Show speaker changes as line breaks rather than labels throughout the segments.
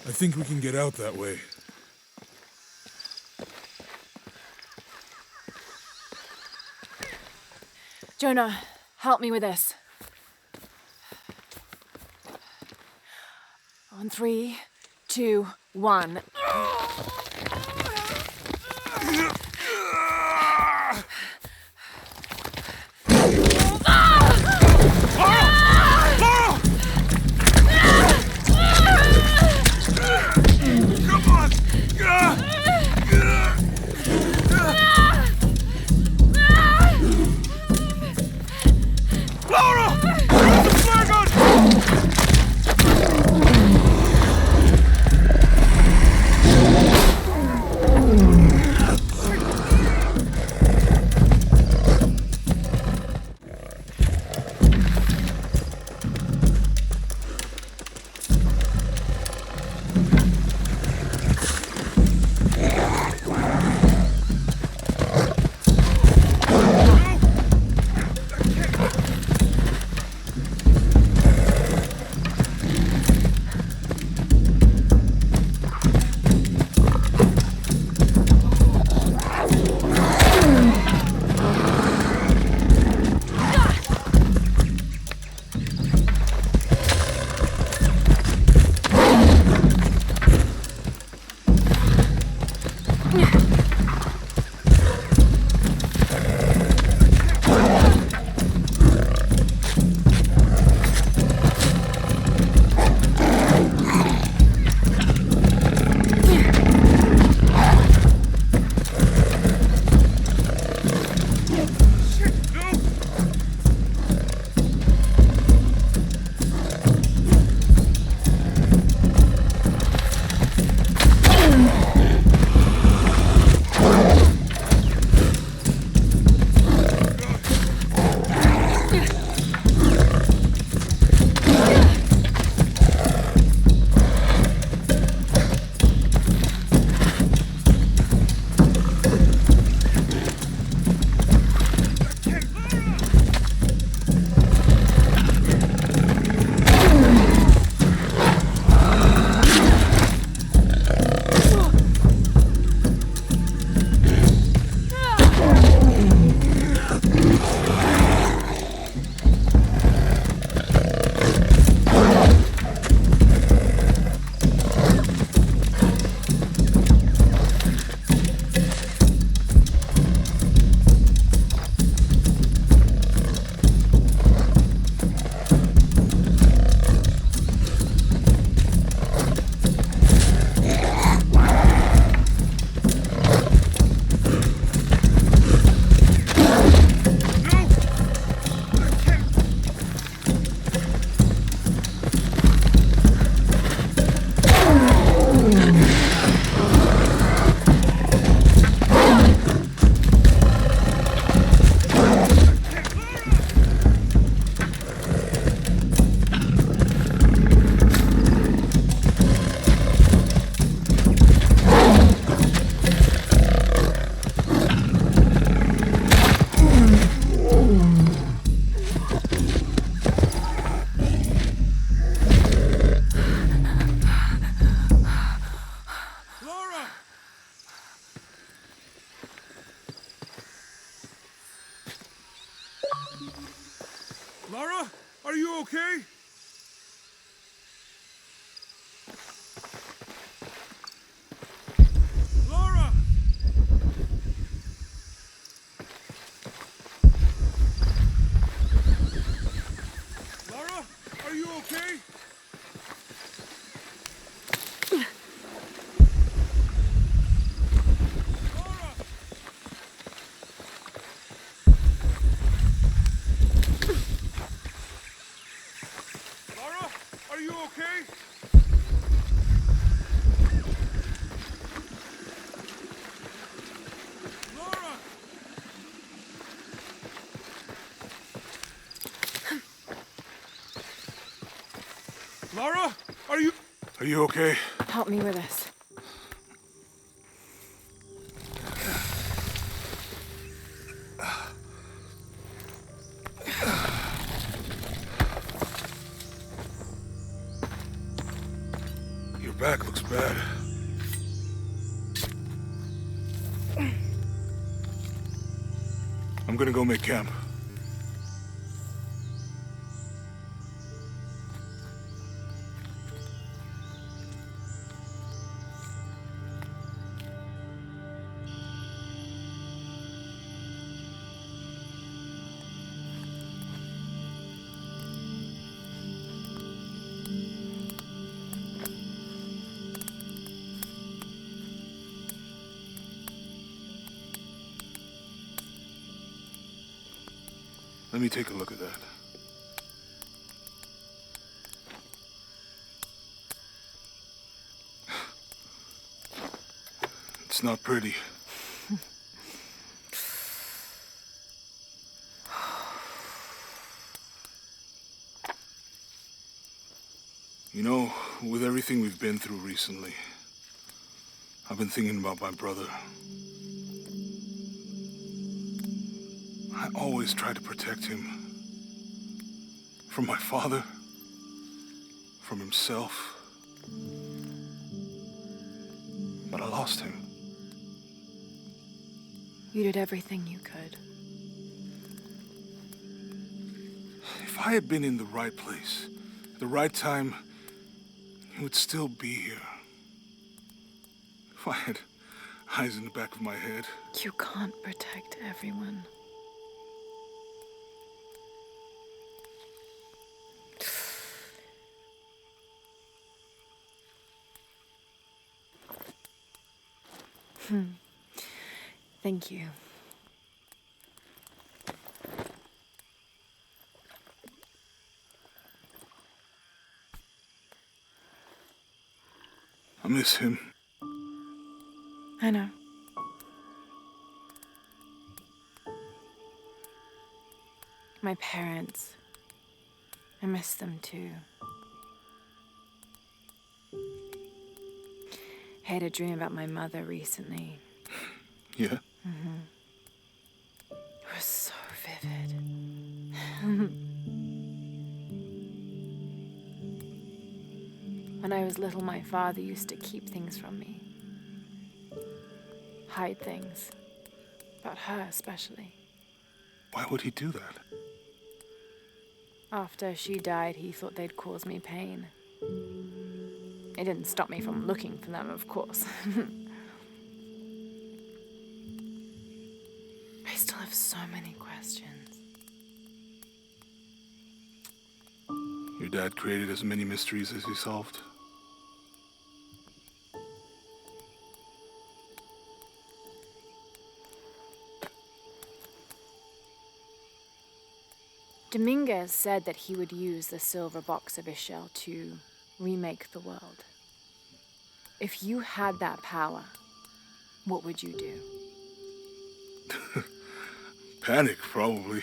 I think we can get out that way.
Jonah, help me with this. On 3, 2, 1.
Lara, are you okay? Lara! Lara, are you okay? Lara! Lara, are you okay? Lara! Lara, are you... Are you okay?
Help me with this.
You're back looks bad. I'm gonna go make camp. Let me take a look at that. It's not pretty. You know, with everything we've been through recently, I've been thinking about my brother. I always tried to protect him. From my father. From himself. But I lost him.
You did everything you could.
If I had been in the right place, at the right time, he would still be here. If I had eyes in the back of my head.
You can't protect everyone. Thank you.
I miss him.
I know. My parents. I miss them too. I had a dream about my mother recently.
Yeah?
It was so vivid. When I was little, my father used to keep things from me. Hide things. About her, especially.
Why would he do that?
After she died, he thought they'd cause me pain. It didn't stop me from looking for them, of course. I still have so many questions.
Your dad created as many mysteries as he solved.
Dominguez said that he would use the silver box of Ixchel to remake the world. If you had that power, what would you do?
Panic, probably.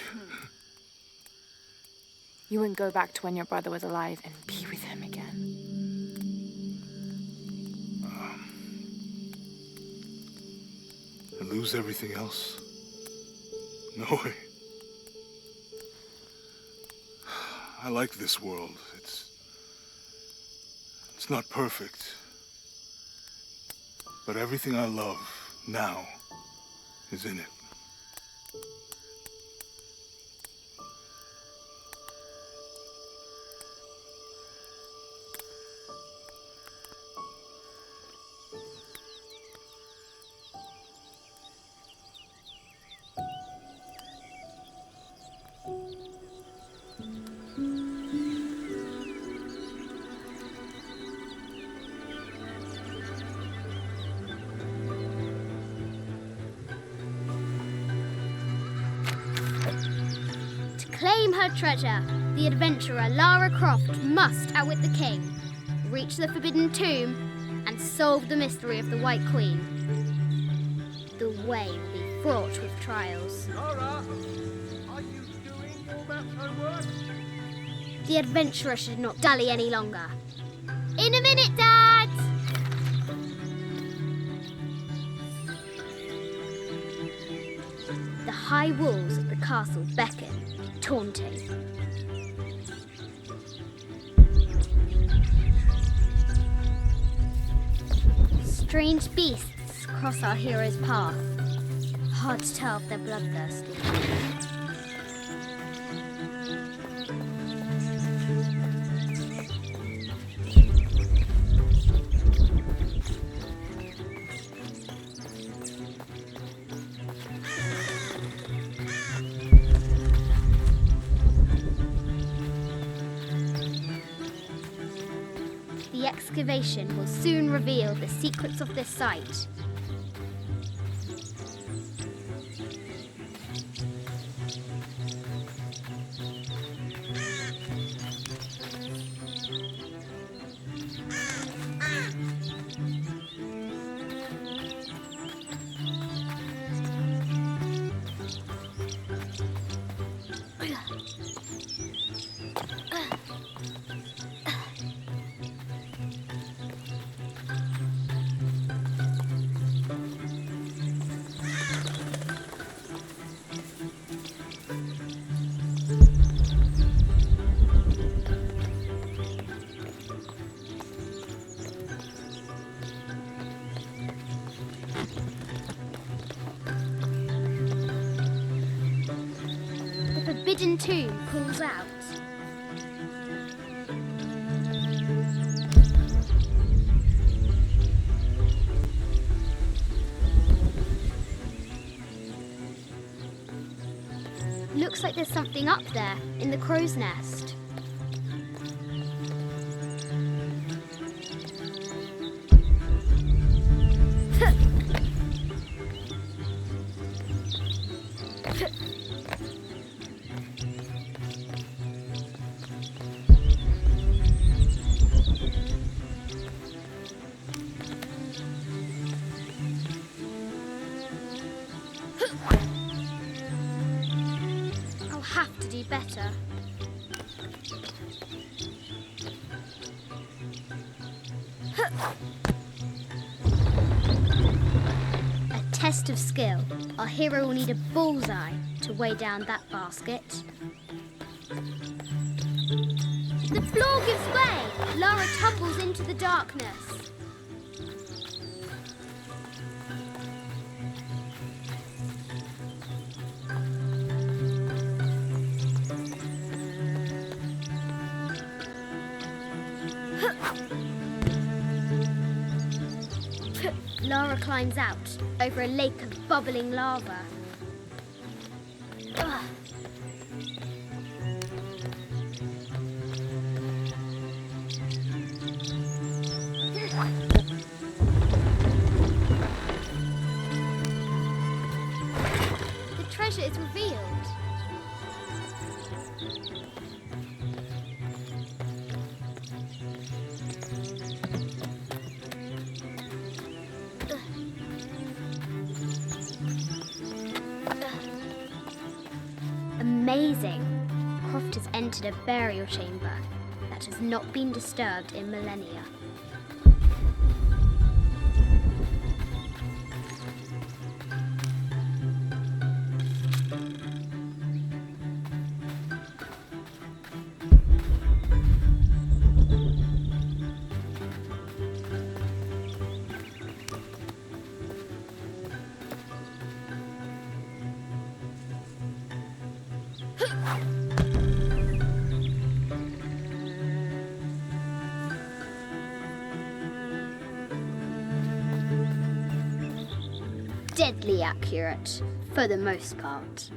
You wouldn't go back to when your brother was alive and be with him again.
And lose everything else? No way. I like this world. It's not perfect. But everything I love now is in it.
Claim her treasure. The adventurer Lara Croft must outwit the king, reach the forbidden tomb, and solve the mystery of the White Queen. The way will be fraught with trials.
Lara, are you doing all that homework?
The adventurer should not dally any longer. In a minute, Dad! The high walls of the castle beckon, taunting. Strange beasts cross our hero's path. Hard to tell if they're bloodthirsty. The excavation will soon reveal the secrets of this site. The forbidden tomb calls out. Looks like there's something up there in the crow's nest. I'll have to do better. A test of skill. Our hero will need a bullseye to weigh down that basket. The floor gives way. Lara tumbles into the darkness. Lara climbs out over a lake of bubbling lava. Ugh. The treasure is revealed. Amazing! Croft has entered a burial chamber that has not been disturbed in millennia. Deadly accurate, for the most part.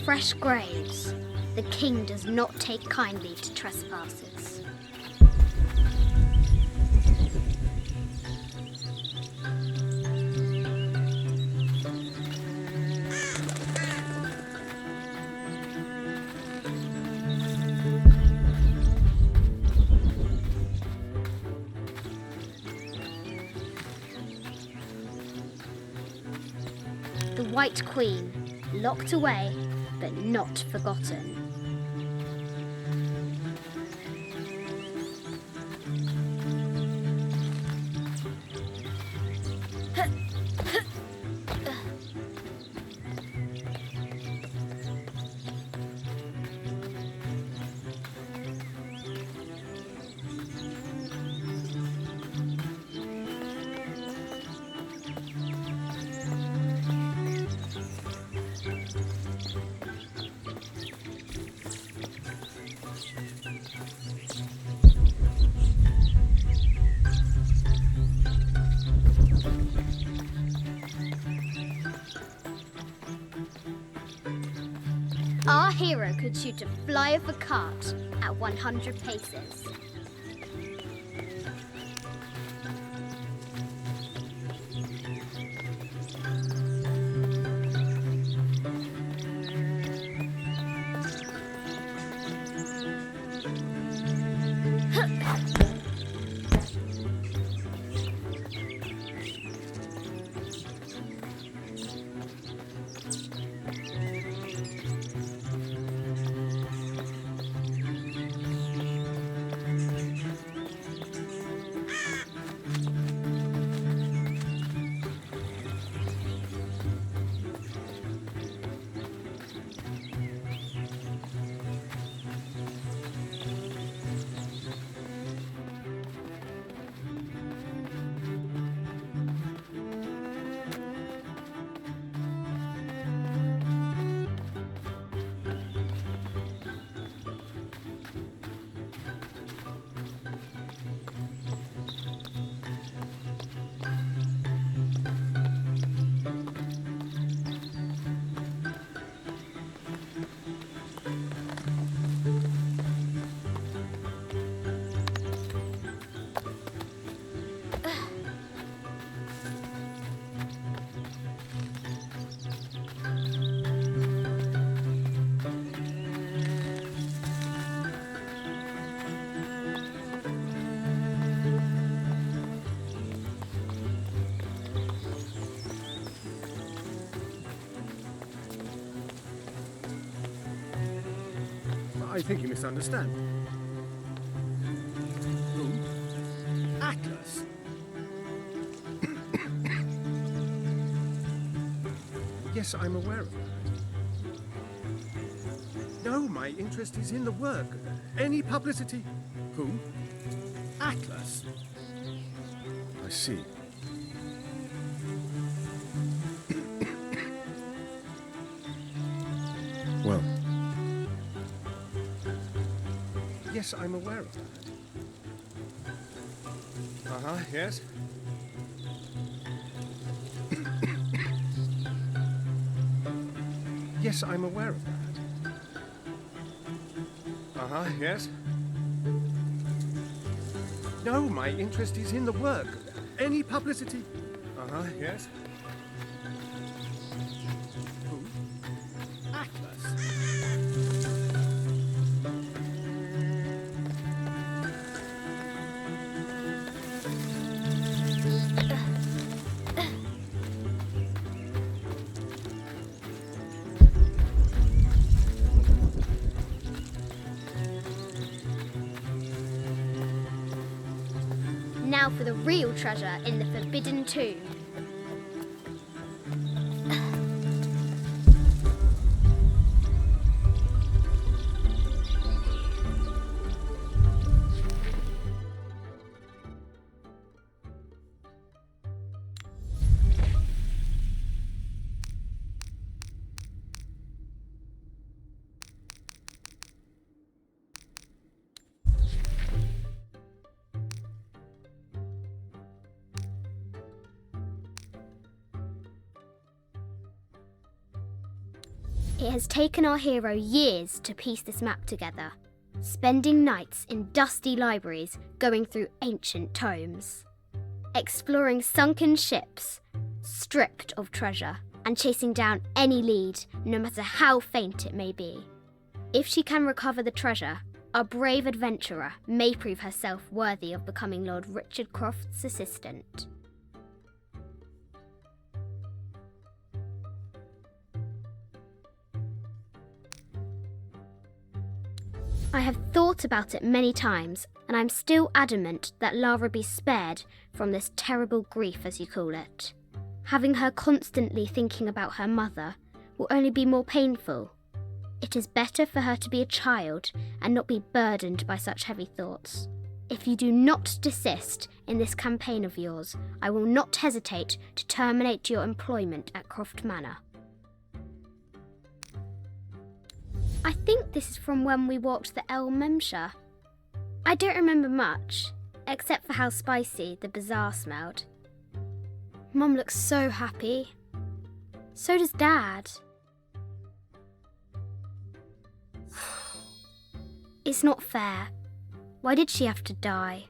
fresh graves. The king does not take kindly to trespassers. The White Queen, locked away, but not forgotten. Our hero could shoot a fly of a cart at 100 paces.
I think you misunderstand. Who? Atlas. Yes, I'm aware of that. No, my interest is in the work. Any publicity. Who? Atlas. I see. Well. Yes, I'm aware of that. Uh-huh, yes. Yes, I'm aware of that. Uh-huh, yes. No, my interest is in the work. Any publicity. Uh-huh, yes. Who? Atlas.
Now for the real treasure in the Forbidden Tomb. It has taken our hero years to piece this map together, spending nights in dusty libraries going through ancient tomes, exploring sunken ships, stripped of treasure, and chasing down any lead, no matter how faint it may be. If she can recover the treasure, our brave adventurer may prove herself worthy of becoming Lord Richard Croft's assistant. I have thought about it many times, and I'm still adamant that Lara be spared from this terrible grief, as you call it. Having her constantly thinking about her mother will only be more painful. It is better for her to be a child and not be burdened by such heavy thoughts. If you do not desist in this campaign of yours, I will not hesitate to terminate your employment at Croft Manor. I think this is from when we walked the El Memsha. I don't remember much, except for how spicy the bazaar smelled. Mum looks so happy. So does Dad. It's not fair. Why did she have to die?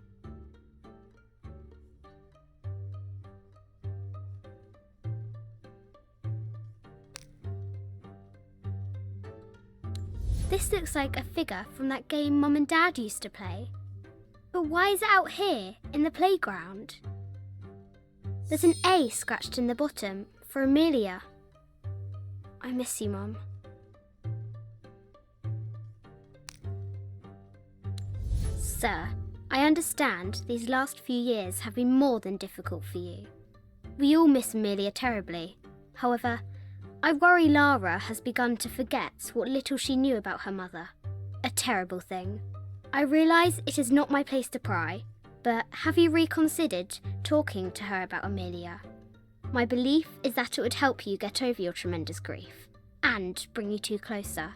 This looks like a figure from that game Mum and Dad used to play. But why is it out here, in the playground? There's an A scratched in the bottom, for Amelia. I miss you, Mum. Sir, I understand these last few years have been more than difficult for you. We all miss Amelia terribly. However, I worry Lara has begun to forget what little she knew about her mother. A terrible thing. I realise it is not my place to pry, but have you reconsidered talking to her about Amelia? My belief is that it would help you get over your tremendous grief, and bring you two closer.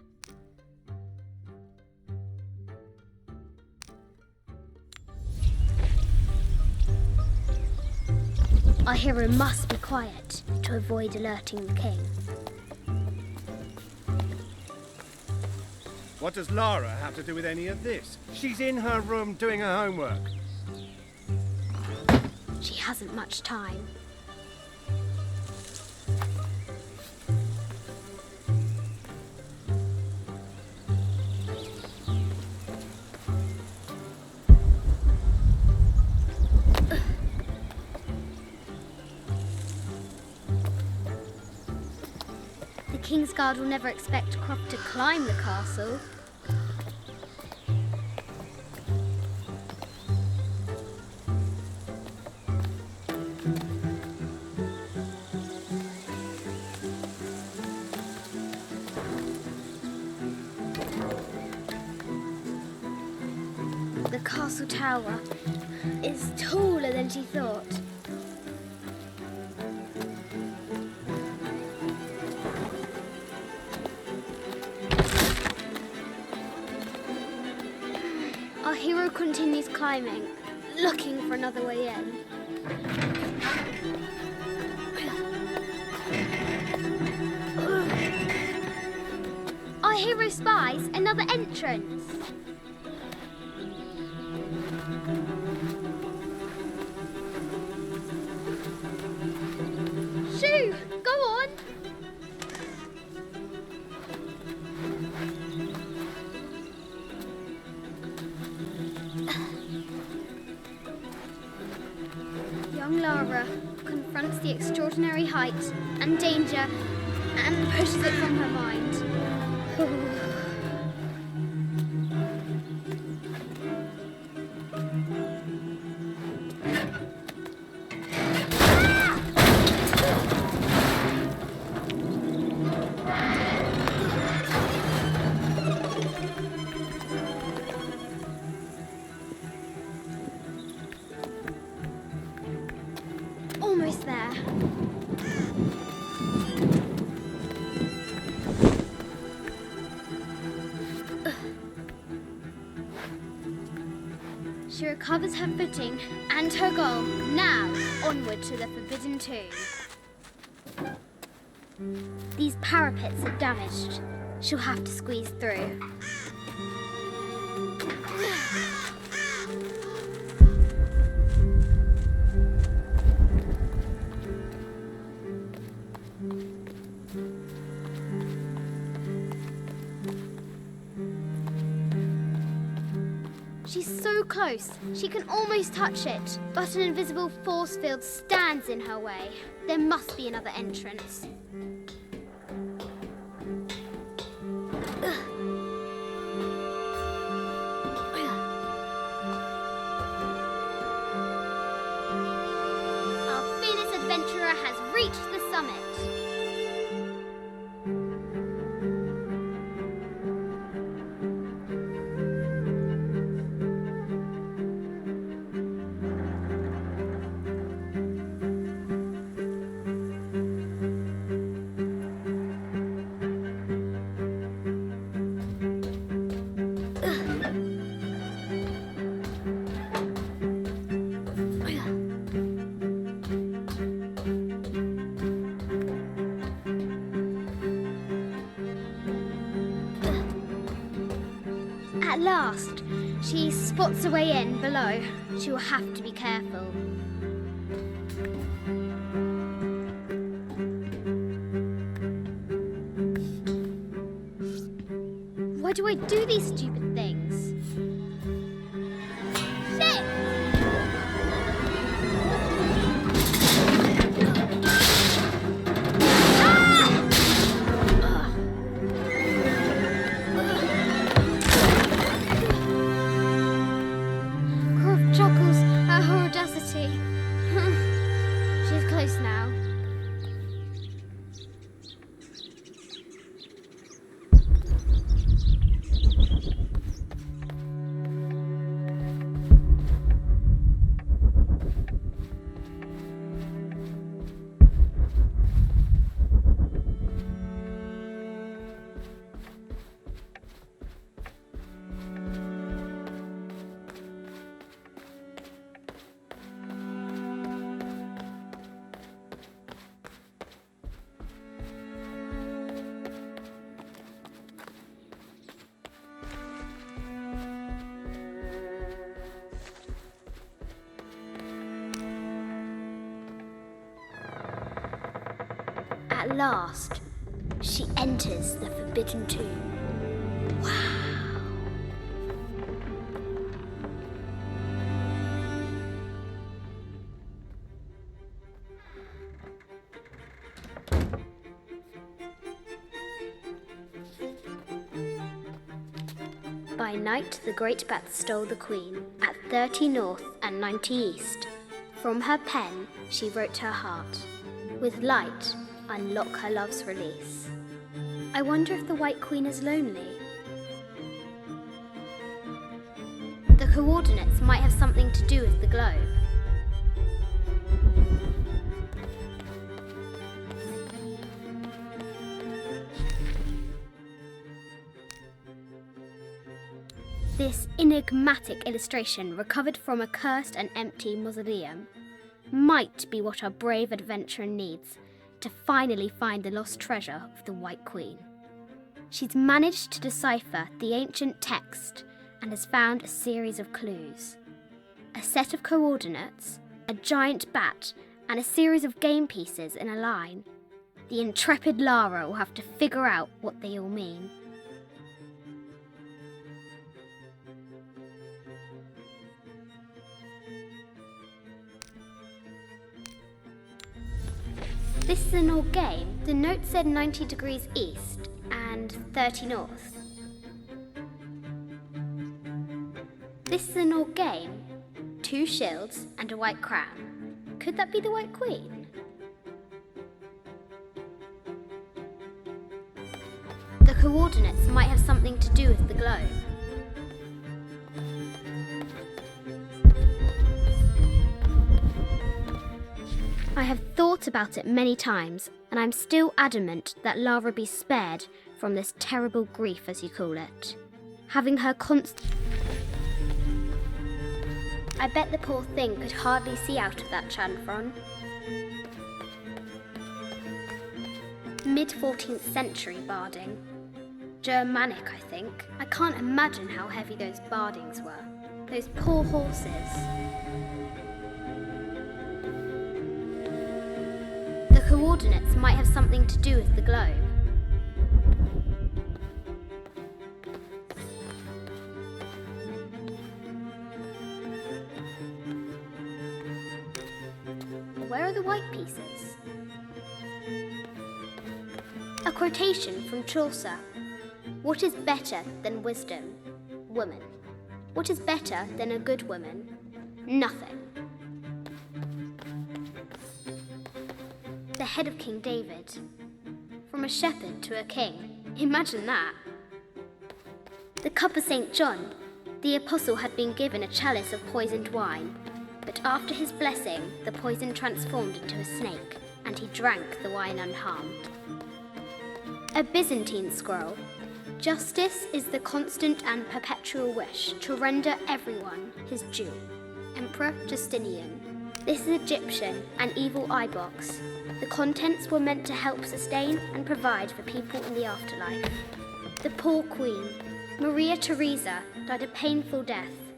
Our hero must be quiet to avoid alerting the king.
What does Lara have to do with any of this? She's in her room doing her homework.
She hasn't much time. The Kingsguard will never expect Croft to climb the castle. The castle tower is taller than she thought. Our hero continues climbing, looking for another way in. Our hero spies another entrance. Shoo! Go on! Young Lara confronts the extraordinary height and danger and pushes it from her mind. Almost there. She recovers her footing and her goal. Now, onward to the Forbidden Tomb. These parapets are damaged. She'll have to squeeze through. She's so close, she can almost touch it, but an invisible force field stands in her way. There must be another entrance. Our fearless adventurer has reached the summit. At last, she spots a way in below. She will have to be careful. Why do I do these stupid things? Shit! Croft chuckles at her audacity. She's close now. At last, she enters the Forbidden Tomb. Wow! By night, the great bat stole the queen at 30 north and 90 east. From her pen, she wrote her heart. With light, unlock her love's release. I wonder if the White Queen is lonely. The coordinates might have something to do with the globe. This enigmatic illustration, recovered from a cursed and empty mausoleum, might be what our brave adventurer needs to finally find the lost treasure of the White Queen. She's managed to decipher the ancient text and has found a series of clues. A set of coordinates, a giant bat, and a series of game pieces in a line. The intrepid Lara will have to figure out what they all mean. This is an old game. The note said 90 degrees east and 30 north. This is an old game. 2 shields and a white crown. Could that be the White Queen? The coordinates might have something to do with the globe. I have thought about it many times, and I'm still adamant that Lara be spared from this terrible grief, as you call it. Having her I bet the poor thing could hardly see out of that chanfron. Mid-14th century barding. Germanic, I think. I can't imagine how heavy those bardings were. Those poor horses. The coordinates might have something to do with the globe. Where are the white pieces? A quotation from Chaucer. What is better than wisdom? Woman. What is better than a good woman? Nothing. The head of King David. From a shepherd to a king. Imagine that. The cup of St. John. The apostle had been given a chalice of poisoned wine, but after his blessing, the poison transformed into a snake, and he drank the wine unharmed. A Byzantine scroll. Justice is the constant and perpetual wish to render everyone his due. Emperor Justinian. This is Egyptian, an evil eye box. The contents were meant to help sustain and provide for people in the afterlife. The poor queen, Maria Theresa, died a painful death,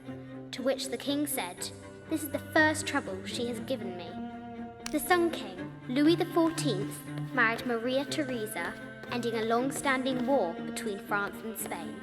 to which the king said, "This is the first trouble she has given me." The Sun King, Louis XIV, married Maria Theresa, ending a long-standing war between France and Spain.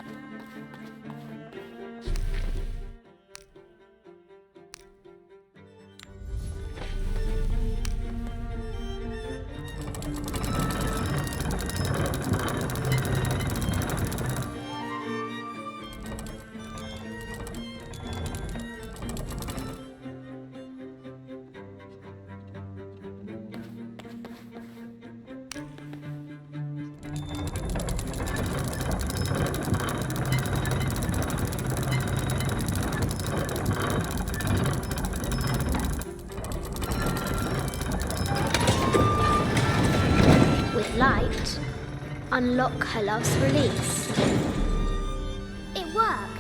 Light, unlock her love's release. It worked.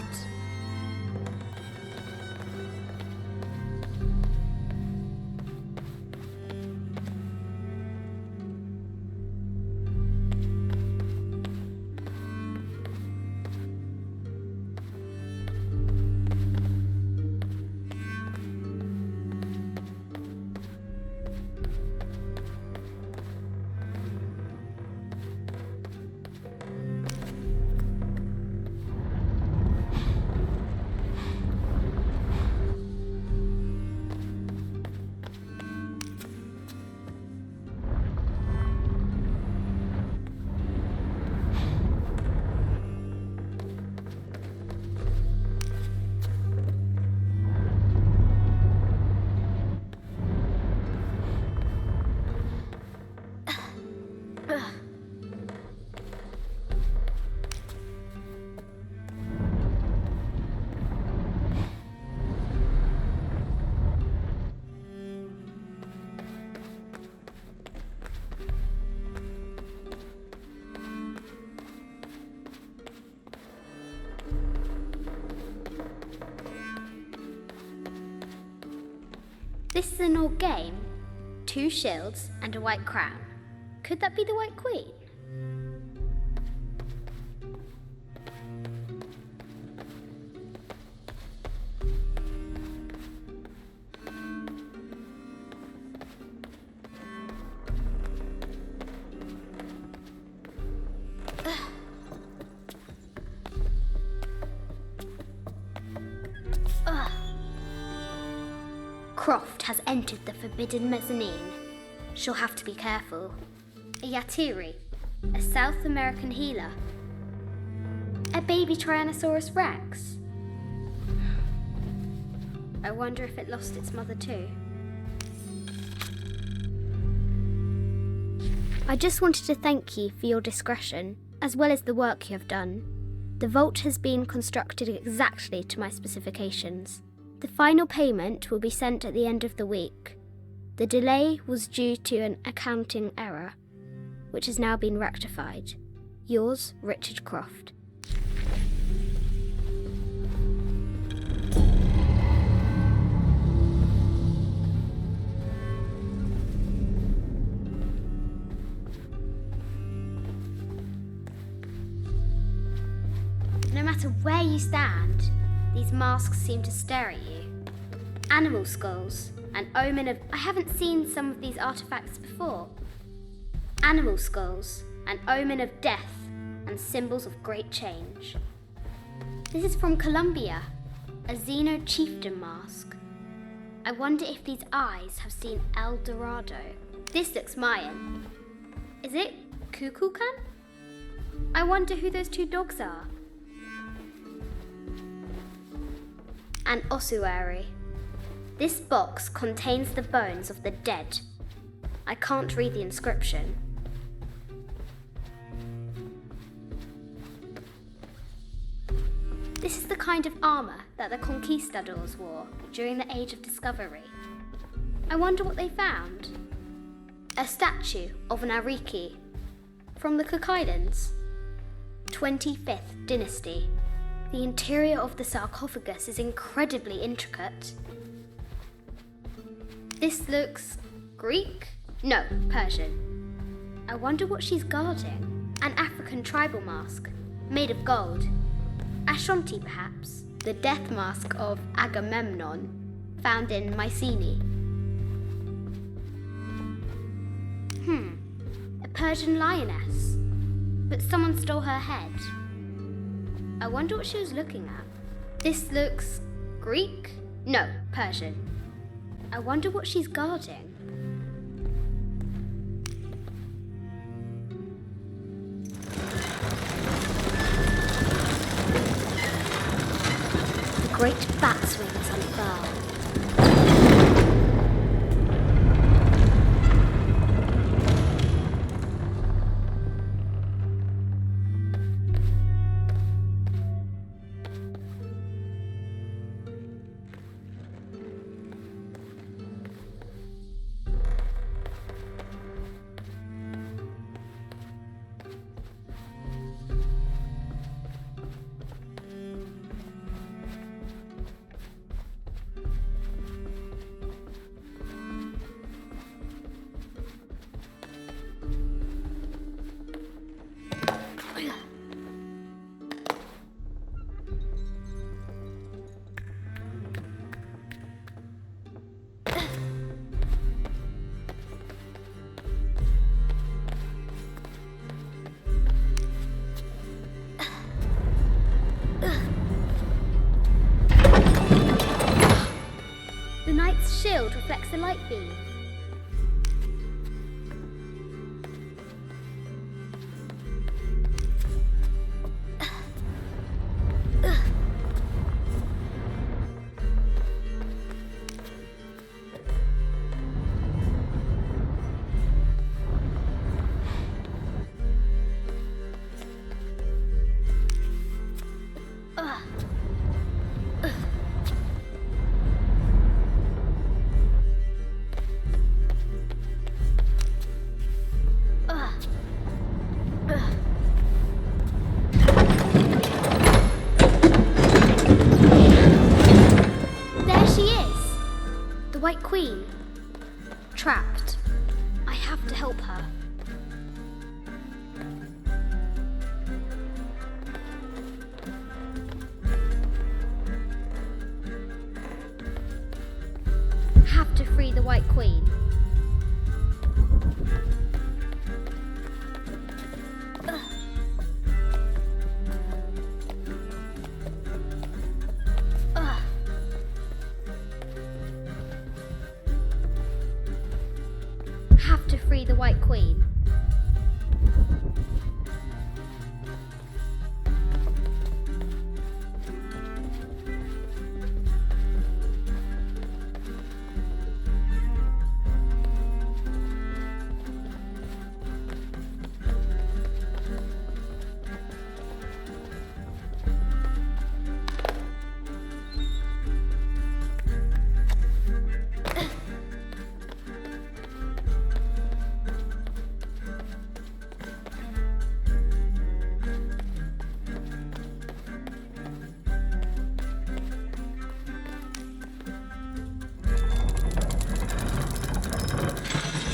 This is an old game. 2 shields and a white crown. Could that be the White Queen? Croft has entered the forbidden mezzanine. She'll have to be careful. A Yatiri, a South American healer. A baby Tyrannosaurus Rex. I wonder if it lost its mother too. I just wanted to thank you for your discretion, as well as the work you have done. The vault has been constructed exactly to my specifications. The final payment will be sent at the end of the week. The delay was due to an accounting error, which has now been rectified. Yours, Richard Croft. matter where you stand, these masks seem to stare at you. Animal skulls, an omen of... I haven't seen some of these artifacts before. Animal skulls, an omen of death and symbols of great change. This is from Colombia, a Xeno chieftain mask. I wonder if these eyes have seen El Dorado. This looks Mayan. Is it Kukulkan? I wonder who those two dogs are. An ossuary. This box contains the bones of the dead. I can't read the inscription. This is the kind of armour that the conquistadors wore during the Age of Discovery. I wonder what they found. A statue of an Ariki from the Cook Islands, 25th dynasty. The interior of the sarcophagus is incredibly intricate. This looks Greek? No, Persian. I wonder what she's guarding. An African tribal mask, made of gold. Ashanti, perhaps. The death mask of Agamemnon, found in Mycenae. A Persian lioness. But someone stole her head. I wonder what she was looking at. This looks Greek? No, Persian. I wonder what she's guarding. The great bat's wings unfurl. The knight's shield reflects the light beam. White Queen. Trapped. I have to help her. Have to free the White Queen. Have to free the White Queen.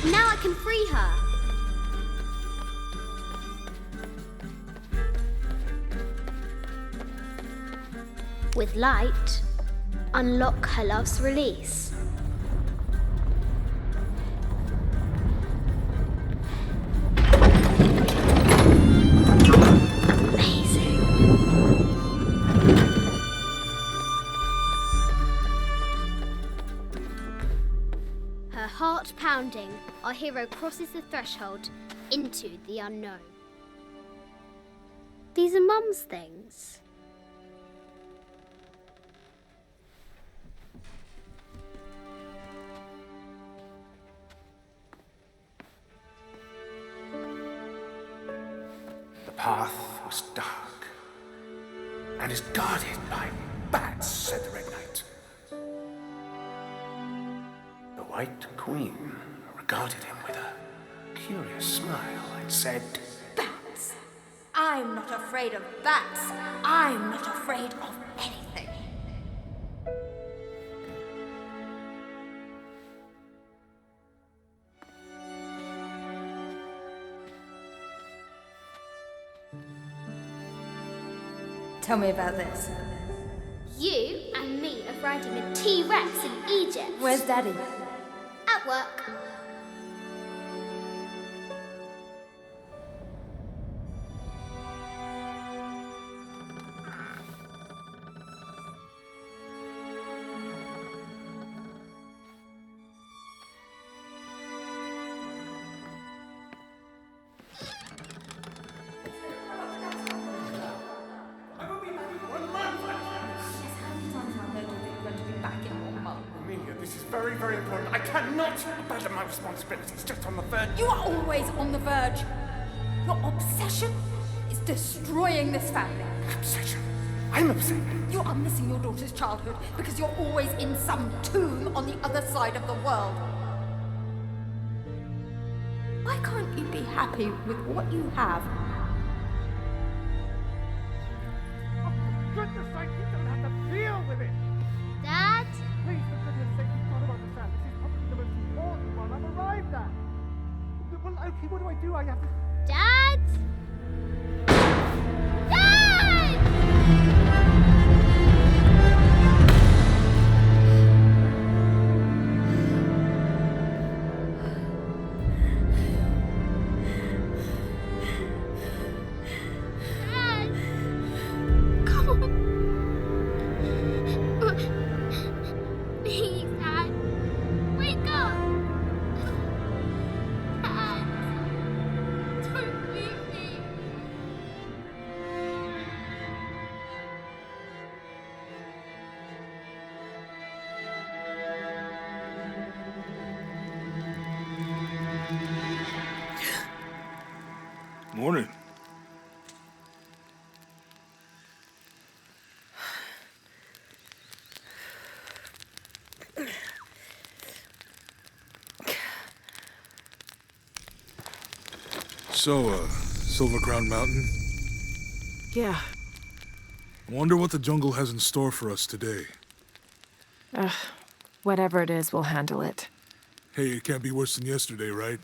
Now I can free her. With light, unlock her love's release. Amazing. Her heart pounding, our hero crosses the threshold into the unknown. These are Mum's things.
The path was dark and is guarded by bats, said the Red Knight. The White Queen regarded him with a curious smile and said,
Bats! I'm not afraid of bats. I'm not afraid of anything. Tell me about this.
You and me are riding a T-Rex in Egypt.
Where's Daddy?
At work.
Amelia, this is very, very important. I cannot abandon my responsibilities just on the verge.
You are always on the verge. Your obsession is destroying this family.
Obsession. I'm upset.
You are missing your daughter's childhood because you're always in some tomb on the other side of the world. Why can't you be happy with what you have?
For goodness sake, you don't have to deal with it!
Dad?
Please, for goodness sake, you've got to understand. This is probably the most important one I've arrived at. Well, okay, what do? I have to...
Dad? Dad! Dad! Come on. Please, Dad. Wake up. Dad. Don't leave me.
Morning. So, Silver Crown Mountain?
Yeah.
I wonder what the jungle has in store for us today.
Whatever it is, we'll handle it.
Hey, it can't be worse than yesterday, right?